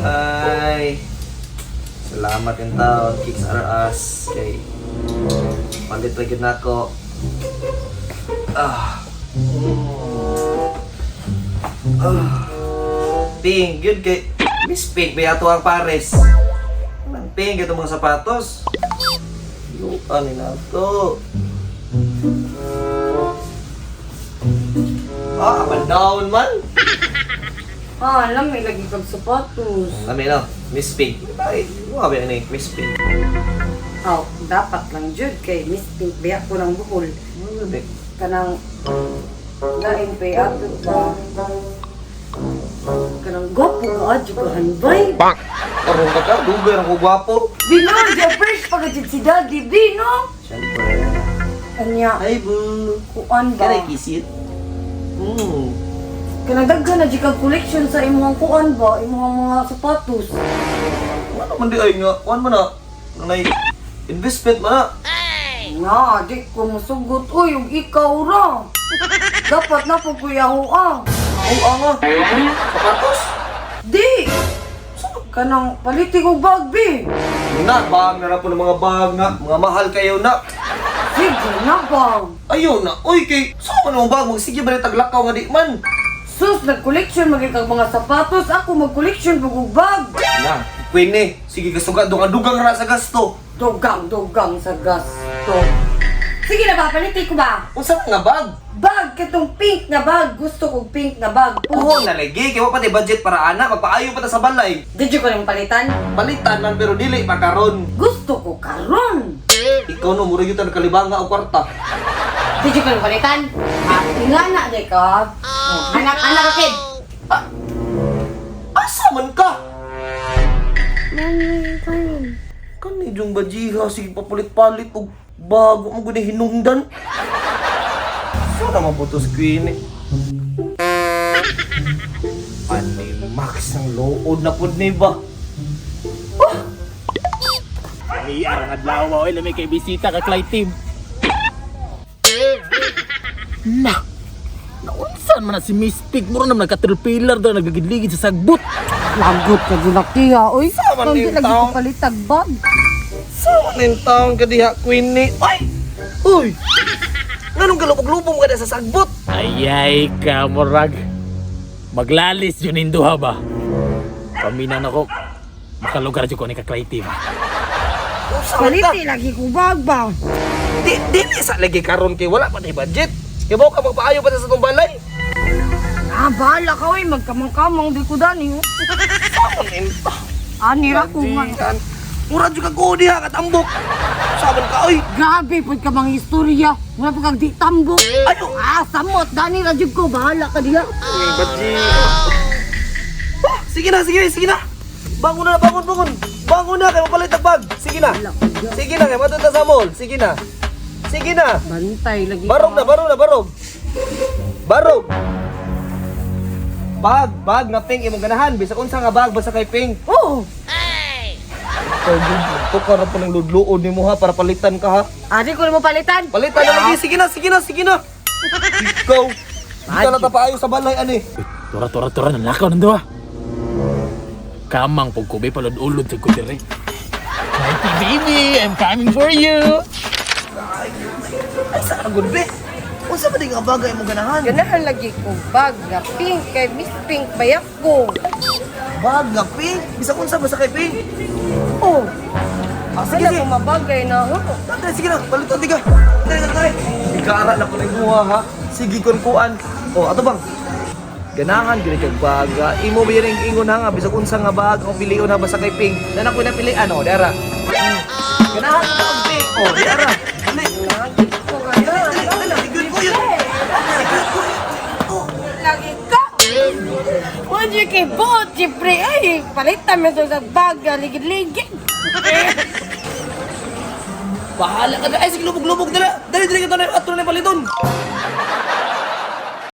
Ay, salamat yung taon, kicks our ass. Okay. Palit lagi na ako. Ping, good kay Miss Pink, may ato ang pares. Ping, ito mga sapatos. Lupa ni na ito. Aman down man. Alam, may lagi kang sapatos. Lami no, Miss Pink. Ay, mga ba yan eh, Miss Pink. Dapat lang jud kay Miss Pink biya ko ng buhol. Kanang lain pay ato ba? Kanang gwapo ka adyo ka hanbay. Karong ka ka, dugay ang kugwapo. Bino, the first pagkajud si Daddy, Bino. Siyempre. Kanya, Ay, boo. kuan ba? Can I kiss it? Kanang daghan na jud kag collection sa imong kuan ba? Imong mga sapatos. Ano man di ay nga? Kuan man na? Nanay, investment man na. Na, di ko masugot. Uy, yung ikaw ra. Dapat na po kuyahuang. Oo nga. Sapatos? Di! Kanang paliti ko bag, bi. Na, bag na na po ng mga bag na. Mga mahal kayo na. Sige na bang. Ayaw na. Uy, kay, saan man ang bag? Magsige ba rin taglakaw nga di man? Sus, nag-collection magiging mga sapatos. Ako mag-collection pag bag. Na, Queen eh. Sige, kasuga, dugang ra sa gasto. Dugang sa gasto. Sige na ba, paliti ko ba? Unsa nga bag? Bag, katong pink na bag. Gusto ko pink na bag. Puho na lagi, kaya pa di budget para ana, magpaayo pa ta sa balay. Did you ko nang palitan? Palitan man pero dili pa karon. Gusto ko karon. Ikaw no, mura yuta nagkalibanga o kwarta. Did you ko nang palitan? Ingana di ka. Anak-anak ka, kid. Asa man ka? Kani yung bajiha, sige papalit-palit og bago mo guni hinungdan. Saan naman po to screen eh? Max ng lood na po ni ba? May arang adlaw ba oy lamay kay bisita ka Clyde team. Naunsan man na si Miss Pig mura naman nagka-trailer daw nagagidligid sa sagbot. Lagot ka dyan tiya. Uy, Sama hindi ni lagi tao. ko palitag bag. Saan yung taong kadiha queen ni? Ay! Uy! Nganong galupag-lupong ka na sa sagbot? Ayay ka murag. Maglalis yun induha ba? Paminan ako. Makalugar dyan ko ni ka Clyde team. Paliti lagi ko bag ba? Di sa lagi karon kay wala pa na budget. Kaya mo ka magpaayo pa sa itong balay. Bahala ka uy, magkamang-kamang di ko dani. Saan ito? Anira ko nga. Mura juga ko diha katambok. Saban ka oy. Grabe, pwede ka mga istorya. Wala pa kang di tambok. Ayo. Samot, dani ra jud ko, bahala ka diya. Uy, badji. Sige na. Bangon na, bangon. Bangon na, kaya mapalit ang bag. Sige na, kaya matuta sa mall. Sige na. Bantay lagi. Barog. Bag nga pink imong ganahan. Bisa unsa nga bag basta kay pink. Oo. Tukar na po ng ludluod ni mo ha para palitan ka ha. Adi ko na mo palitan. Palitan na lagi. Sige na. Ikaw. Hindi ka natapaayo sa balay, ani. Tura nanakaw nando ah. Kamang pagkubi palod-ulod sa kudere. Clyde baby, I'm coming for you. Ay, saan ang good be? Unsa ba di nga bagay mo ganahan? Ganahan lagi ko bag na pink kay Miss Pink bayak ko. Bag nga pink? Bisa unsa ba sa kay pink? Oh. Sige. Wala ko mabagay na. Tara, sige na, baliton tiga. Tara. Ikara na ko na imuha ha. Sige kuan. Oh, ato bang? Ganahan gini kag baga. Imo ba yung ingon ha nga bisag unsa nga bag o pilion ha basta kay pink. Dana ko na pilian oh, dara. Ganahan ko ang pink. Oh, dara. Lagi ka. Wala kay bot, siyempre. Ay, palitan mo sa bag, ligid-ligid. Bahala ka na. Ay, sige, lubog-lubog. Dali ka na. Ato na paliton.